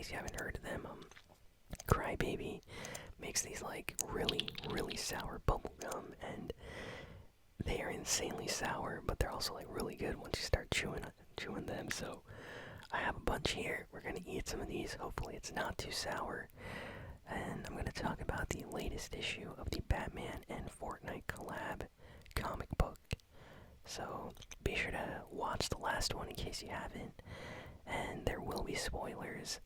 case you haven't heard of them, Crybaby makes these like really, really sour bubblegum, and they are insanely sour, but they're also like really good once you start chewing them. So I have a bunch here. We're gonna eat some of these. Hopefully it's not too sour. And I'm gonna talk about the latest issue of the Batman and Fortnite collab comic book. So be sure to watch the last one in case you haven't. And there will be spoilers,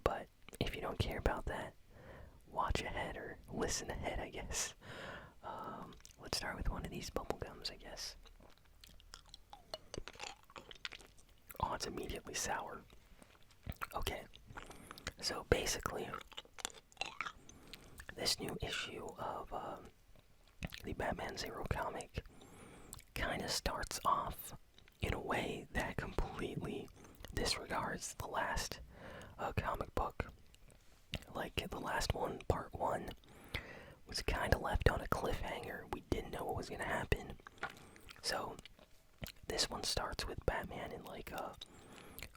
but if you don't care about that, watch ahead or listen ahead, I guess. Let's start with one of these bubblegums, I guess. Oh, it's immediately sour. Okay, so basically, this new issue of the Batman Zero comic kind of starts off in a way that completely disregards the last comic book. Like, the last one, part 1, was kind of left on a cliffhanger. We didn't know what was going to happen. So, this one starts with Batman in, like,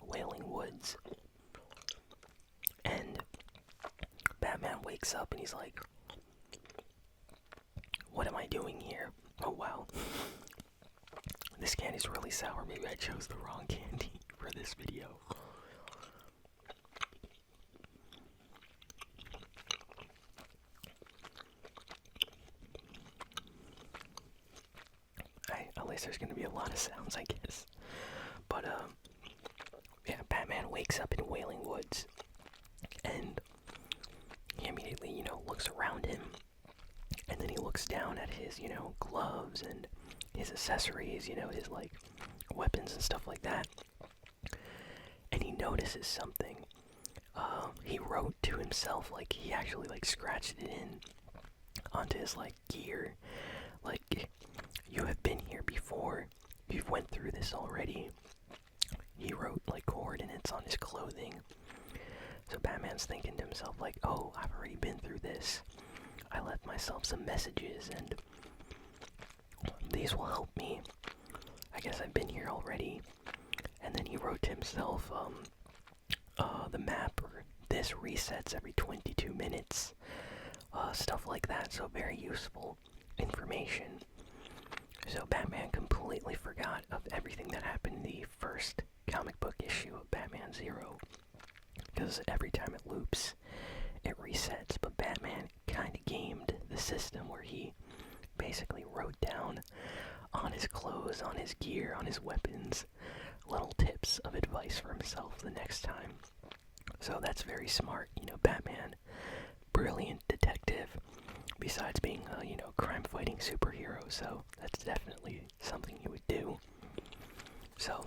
Wailing Woods. And Batman wakes up and he's like, what am I doing here? Oh, wow. This candy's really sour. Maybe I chose the wrong candy for this video. At least there's gonna be a lot of sounds, I guess. But, yeah, Batman wakes up in Wailing Woods, and he immediately, looks around him, and then he looks down at his, gloves and his accessories, his, like, weapons and stuff like that, and he notices something. He wrote to himself, like, he actually, like, scratched it in onto his, like, gear, like, you have been here before, you've went through this already. He wrote, like, coordinates on his clothing. So Batman's thinking to himself, like, oh, I've already been through this. I left myself some messages, and these will help me. I guess I've been here already. And then he wrote to himself, the map, or this resets every 22 minutes. Stuff like that, so very useful information. So Batman completely forgot of everything that happened in the first comic book issue of Batman Zero. Because every time it loops, it resets. But Batman kind of gamed the system where he basically wrote down on his clothes, on his gear, on his weapons, little tips of advice for himself the next time. So that's very smart. Batman, brilliant detective, besides being a, crime-fighting superhero, so that's definitely something he would do. So,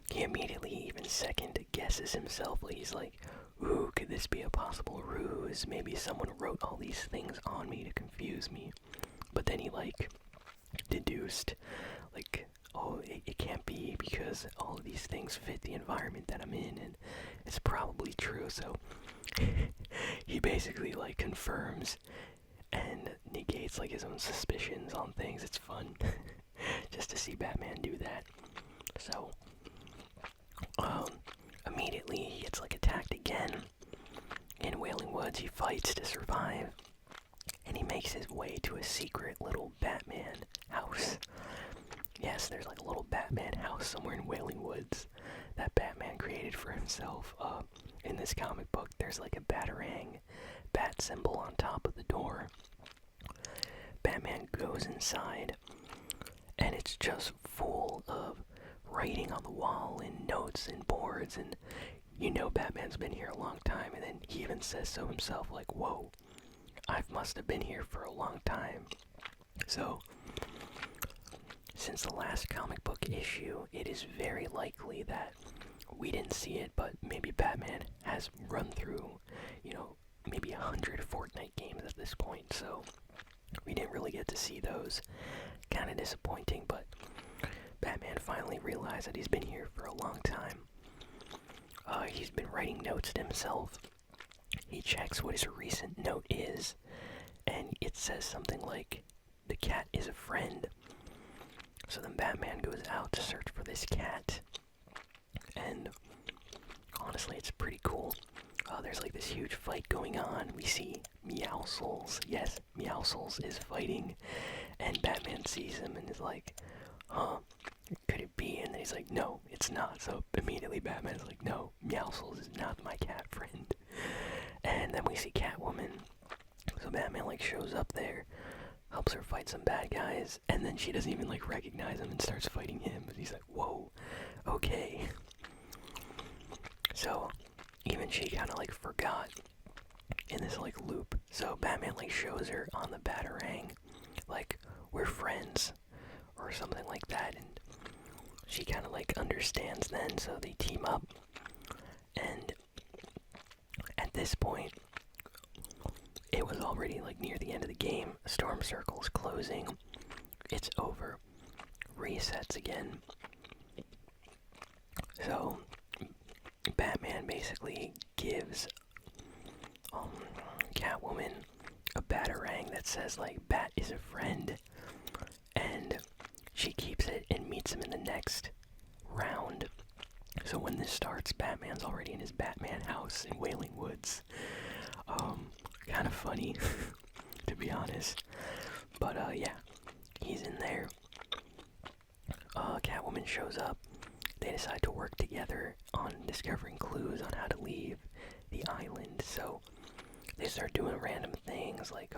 he immediately even second guesses himself. He's like, ooh, could this be a possible ruse? Maybe someone wrote all these things on me to confuse me. But then he, like, deduced, like, oh, it can't be because all of these things fit the environment that I'm in, and it's probably true, so he basically, like, confirms and negates, like, his own suspicions on things. It's fun just to see Batman do that. So, immediately he gets, like, attacked again in Wailing Woods. He fights to survive, and he makes his way to a secret little Batman house. Yes, there's, like, a little Batman house somewhere in Wailing Woods that Batman created for himself. In this comic book, there's, like, a batarang bat symbol on top of the door. Batman goes inside, and it's just full of writing on the wall and notes and boards, and Batman's been here a long time, and then he even says so himself, like, whoa, I must have been here for a long time. So, since the last comic book issue, it is very likely that we didn't see it, but maybe Batman has run through, maybe 100 Fortnite games at this point, so we didn't really get to see those. Kind of disappointing, but Batman finally realized that he's been here for a long time. He's been writing notes to himself. He checks what his recent note is, and it says something like, the cat is a friend. So then Batman goes out to search for this cat, and honestly, it's pretty cool. There's like this huge fight going on. We see Meowscles. Yes, Meowscles is fighting, and Batman sees him and is like, huh, could it be? And then he's like, no, it's not. So immediately Batman's like, no, Meowscles is not my cat friend. And then we see Catwoman. So Batman like shows up there, helps her fight some bad guys, and then she doesn't even like recognize him and starts fighting him. And he's like, whoa, okay. So even she kind of like forgot in this like loop. So Batman like shows her on the Batarang, like, we're friends or something like that, and she kind of like understands then. So they team up, and at this point it was already like near the end of the game. Storm Circle's closing, it's over, resets again. So Batman basically gives Catwoman a Batarang that says like Bat is a friend, and she keeps it and meets him in the next round. So when this starts, Batman's already in his Batman house in Wailing Woods. Kind of funny, to be honest. But yeah, he's in there. Catwoman shows up. They decide to work together on discovering clues on how to leave the island. So they start doing random things like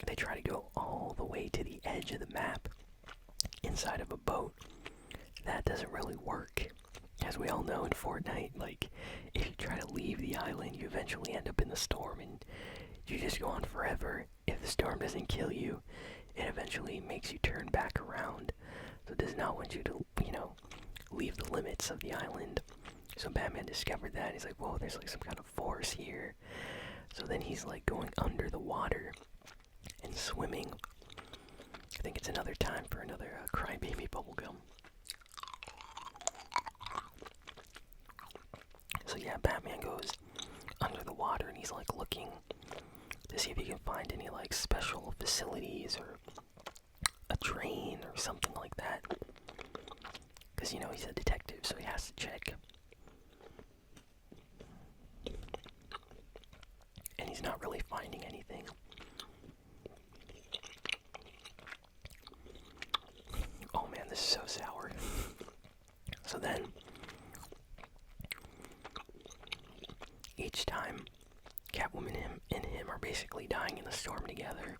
they try to go all the way to the edge of the map inside of a boat. That doesn't really work. As we all know in Fortnite, like, if you try to leave the island, you eventually end up in the storm, and you just go on forever. If the storm doesn't kill you, it eventually makes you turn back around. So it does not want you to, leave the limits of the island. So Batman discovered that. He's like, whoa, there's like some kind of force here. So then he's like going under the water and swimming. I think it's another time for another Crybaby bubblegum. So yeah, Batman goes under the water and he's like looking to see if he can find any like special facilities or a drain or something like that. Because, he's a detective, so he has to check. And he's not really finding anything. Oh man, this is so sour. So then, each time, Catwoman and him are basically dying in the storm together.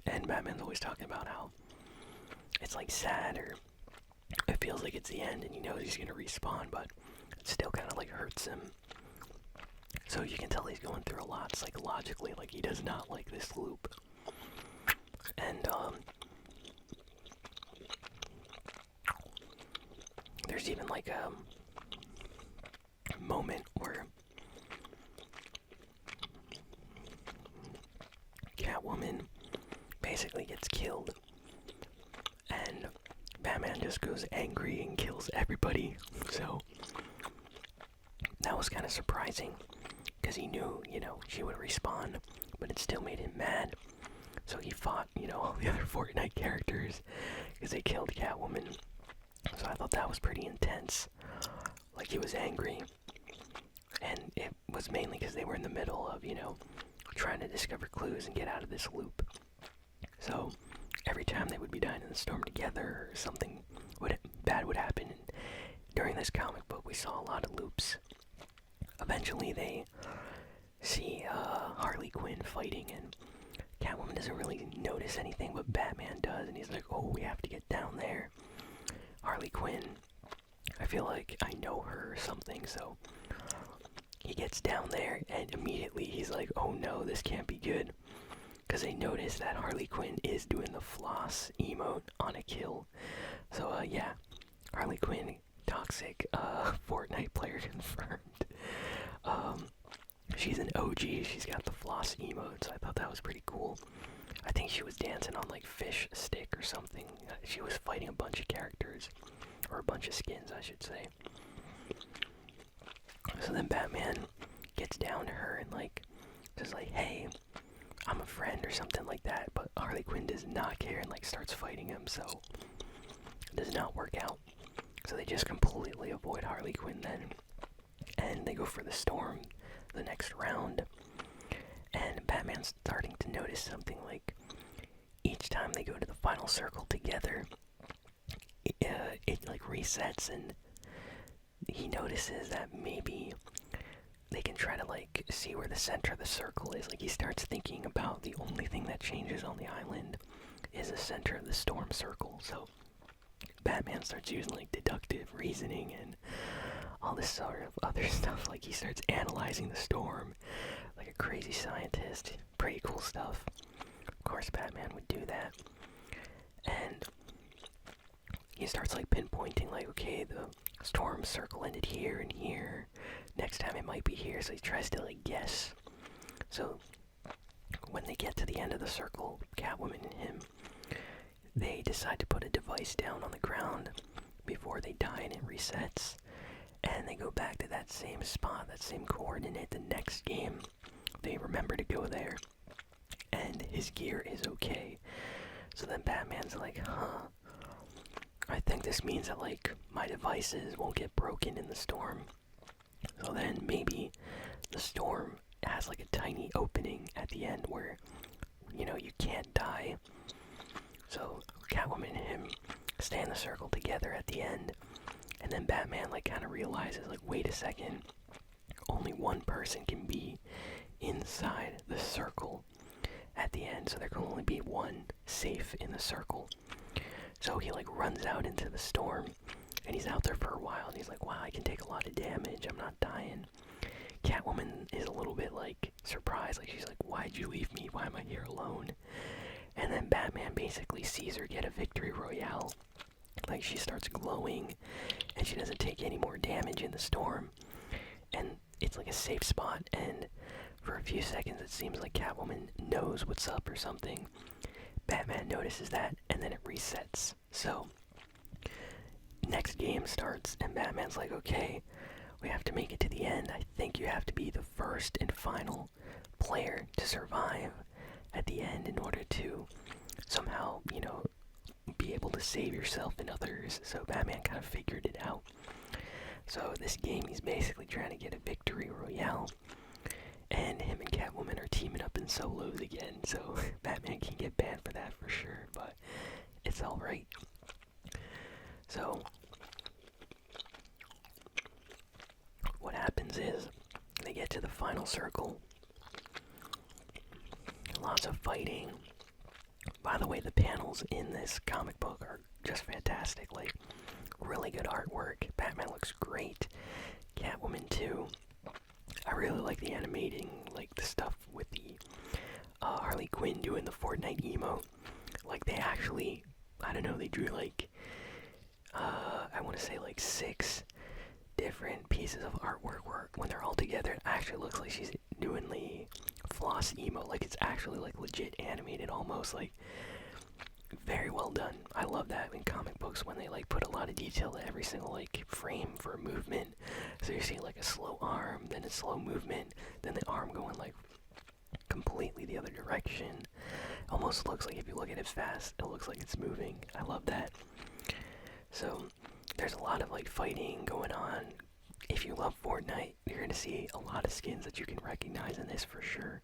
And Batman's always talking about how it's like sad, or it feels like it's the end and he knows he's gonna respawn, but it still kind of like hurts him. So you can tell he's going through a lot psychologically, like he does not like this loop. And there's even like a moment where Catwoman basically gets killed, and Batman just goes angry and kills everybody. So that was kind of surprising, because he knew, she would respawn, but it still made him mad. So he fought, all the other Fortnite characters, because they killed Catwoman. So I thought that was pretty intense. Like, he was angry, and it was mainly because they were in the middle of, trying to discover clues and get out of this loop. So every time they would be dying in the storm together, or something bad would happen. And during this comic book, we saw a lot of loops. Eventually, they see Harley Quinn fighting, and Catwoman doesn't really notice anything, but Batman does, and he's like, oh, we have to get down there. Harley Quinn, I feel like I know her or something, so he gets down there, and immediately he's like, oh no, this can't be good. Because they notice that Harley Quinn is doing the floss emote on a kill. So, yeah, Harley Quinn, toxic Fortnite player confirmed. She's an OG, she's got the floss emote, so I thought that was pretty cool. I think she was dancing on, like, Fish Stick or something. She was fighting a bunch of characters, or a bunch of skins, I should say. So then Batman gets down to her and, like, says, like, hey, I'm a friend or something like that, but Harley Quinn does not care and, like, starts fighting him, so it does not work out. So they just completely avoid Harley Quinn then. and they go for the storm the next round. And Batman's starting to notice something, like each time they go to the final circle together, it like resets, and he notices that maybe they can try to like see where the center of the circle is. Like he starts thinking about the only thing that changes on the island is the center of the storm circle. So Batman starts using like deductive reasoning and all this sort of other stuff. Like he starts analyzing the storm like a crazy scientist. Pretty cool stuff. Of course Batman would do that. And he starts like pinpointing, like, okay, the storm circle ended here and here. Next time it might be here, so he tries to like guess. So when they get to the end of the circle, Catwoman and him, they decide to put a device down on the ground before they die, and it resets. And they go back to that same spot, that same coordinate the next game. They remember to go there, and his gear is okay. So then Batman's like, huh, I think this means that like my devices won't get broken in the storm. So then maybe the storm has like a tiny opening at the end where, you know, you can't die. So Catwoman and him stay in the circle together at the end. And then Batman like kind of realizes, like, wait a second, only one person can be inside the circle at the end, so there can only be one safe in the circle. So he like runs out into the storm, and he's out there for a while, and he's like, wow, I can take a lot of damage, I'm not dying. Catwoman is a little bit like surprised, like she's like, why'd you leave me, why am I here alone? And then Batman basically sees her get a victory royale. Like she starts glowing, and she doesn't take any more damage in the storm, and it's like a safe spot. And for a few seconds it seems like Catwoman knows what's up or something. Batman notices that, and then it resets. So next game starts, and Batman's like, okay, we have to make it to the end. I think you have to be the first and final player to survive at the end in order to somehow, you know, be able to save yourself and others. So Batman kind of figured it out. So this game, he's basically trying to get a victory royale, and him and Catwoman are teaming up in solos again. So Batman can get banned for that for sure, but it's alright. So what happens is they get to the final circle. Lots of fighting. By the way, the panels in this comic book are just fantastic. Like, really good artwork. Batman looks great. Catwoman too. I really like the animating, like the stuff with the Harley Quinn doing the Fortnite emote. Like they actually, I don't know, they drew like, I want to say like 6 different pieces of artwork where when they're all together, it actually looks like she's doing the floss emote. Like it's actually like legit animated almost, like very well done. I love that in comic books when they like put a lot of detail to every single like frame for movement. So you see like a slow arm, then a slow movement, then the arm going like completely the other direction. Almost looks like if you look at it fast, it looks like it's moving. I love that. So there's a lot of like fighting going on. If you love Fortnite, you're gonna see a lot of skins that you can recognize in this for sure.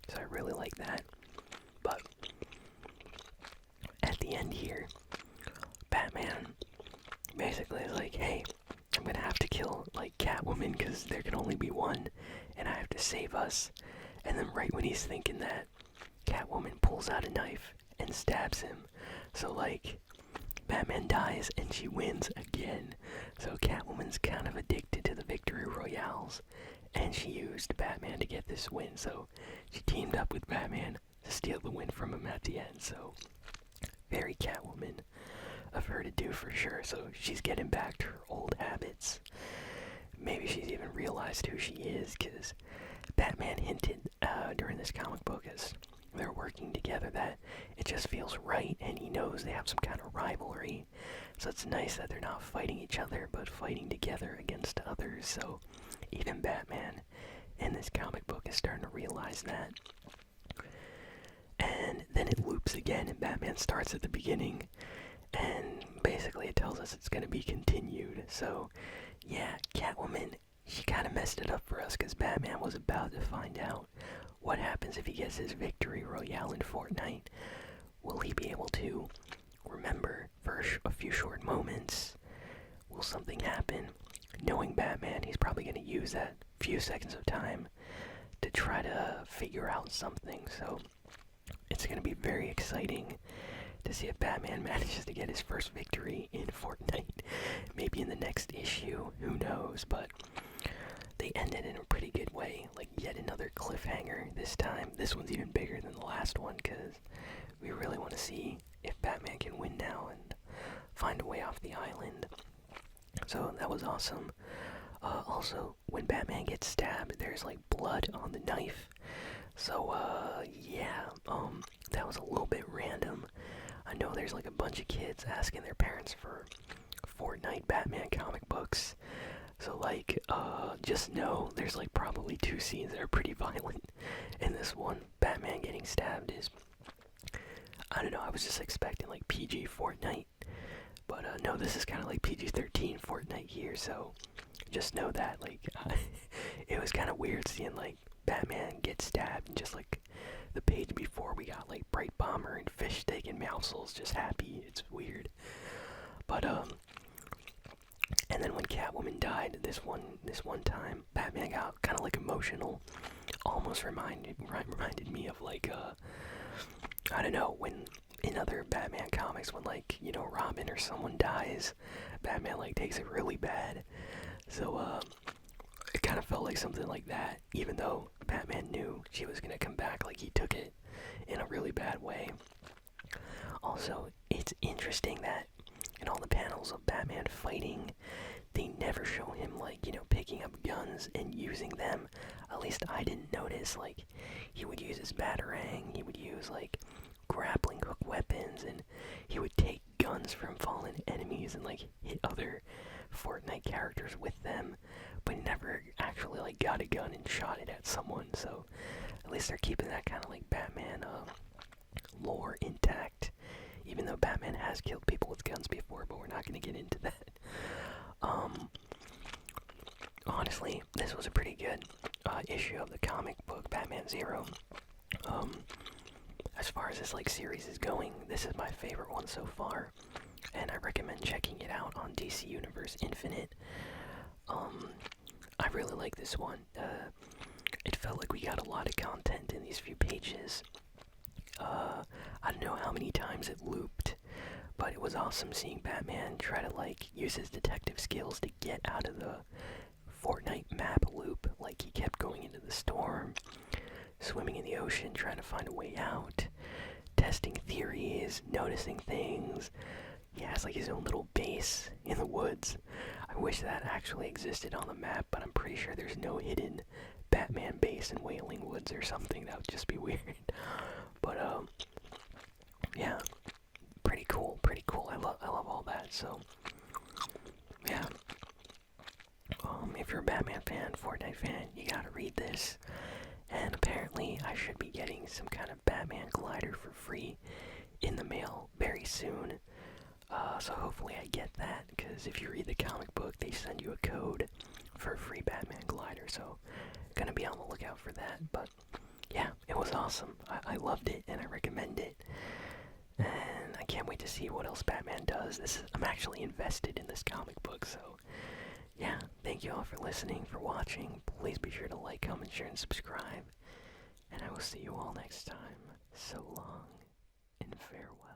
So I really like that. But at the end here, Batman basically is like, hey, I'm gonna have to kill like Catwoman because there can only be one, and I have to save us. And then right when he's thinking that, Catwoman pulls out a knife and stabs him. So like, Batman dies and she wins again. So Catwoman's kind of addicted to the victory royales, and she used Batman to get this win. So she teamed up with Batman to steal the win from him at the end. So very Catwoman of her to do for sure. So she's getting back to her old habits. Maybe she's even realized who she is, because Batman hinted during this comic book as they're working together that it just feels right, and he knows they have some kind of rivalry. So it's nice that they're not fighting each other, but fighting together against others. So even Batman in this comic book is starting to realize that. And then it loops again, and Batman starts at the beginning, and basically it tells us it's going to be continued. So yeah, Catwoman, she kind of messed it up for us because Batman was about to find out what happens if he gets his victory royale in Fortnite. Will he be able to remember for a few short moments? Will something happen? Knowing Batman, he's probably going to use that few seconds of time to try to figure out something. So it's going to be very exciting to see if Batman manages to get his first victory in Fortnite. Maybe in the next issue, who knows, but they ended in a pretty good way. Like, yet another cliffhanger this time. This one's even bigger than the last one, because we really want to see if Batman can win now and find a way off the island. So that was awesome. Also, when Batman gets stabbed, there's like blood on the knife. So, yeah, that was a little bit random. I know there's like a bunch of kids asking their parents for Fortnite Batman comic books. So, like, just know there's like probably 2 scenes that are pretty violent. And this one, Batman getting stabbed, is, I don't know, I was just expecting like PG Fortnite. But, no, this is kind of like PG-13 Fortnite here, so just know that, like, it was kind of weird seeing, like, Batman get stabbed, and just, like, the page before we got, like, Bright Bomber and Fish Stick and Mouseles just happy. It's weird. But, and then when Catwoman died this one time, Batman got kind of, like, emotional. Almost reminded me of, like, I don't know, when in other Batman comics, when, like, you know, Robin or someone dies, Batman, like, takes it really bad. So, it kind of felt like something like that, even though Batman knew she was gonna come back. Like, he took it in a really bad way. Also, it's interesting that in all the panels of Batman fighting, they never show him, like, you know, picking up guns and using them. At least I didn't notice. Like, he would use his Batarang, he would use, like, grappling hook weapons, and he would take guns from fallen enemies and, like, hit other Fortnite characters with them, but never actually, like, got a gun and shot it at someone. So at least they're keeping that kind of, like, Batman lore intact, even though Batman has killed people with guns before, but we're not going to get into that. Honestly, this was a pretty good issue of the comic book Batman Zero. As far as this, like, series is going, this is my favorite one so far, and I recommend checking it out on DC Universe Infinite. I really like this one. It felt like we got a lot of content in these few pages. I don't know how many times it looped, but it was awesome seeing Batman try to, like, use his detective skills to get out of the Fortnite map loop. Like, he kept going into the storm, swimming in the ocean, trying to find a way out, testing theories, noticing things. He has, like, his own little base in the woods. I wish that actually existed on the map, but I'm pretty sure there's no hidden Batman base in Wailing Woods or something. That would just be weird. But, yeah, pretty cool. I love all that. So, yeah. If you're a Batman fan, Fortnite fan, you gotta read this. And apparently I should be getting some kind of Batman glider for free in the mail very soon. So hopefully I get that, because if you read the comic book, they send you a code for a free Batman glider. So gonna be on the lookout for that. But yeah, it was awesome. I loved it, and I recommend it. And I can't wait to see what else Batman does. I'm actually invested in this comic book, so yeah, thank you all for listening, for watching. Please be sure to like, comment, share, and subscribe. And I will see you all next time. So long, and farewell.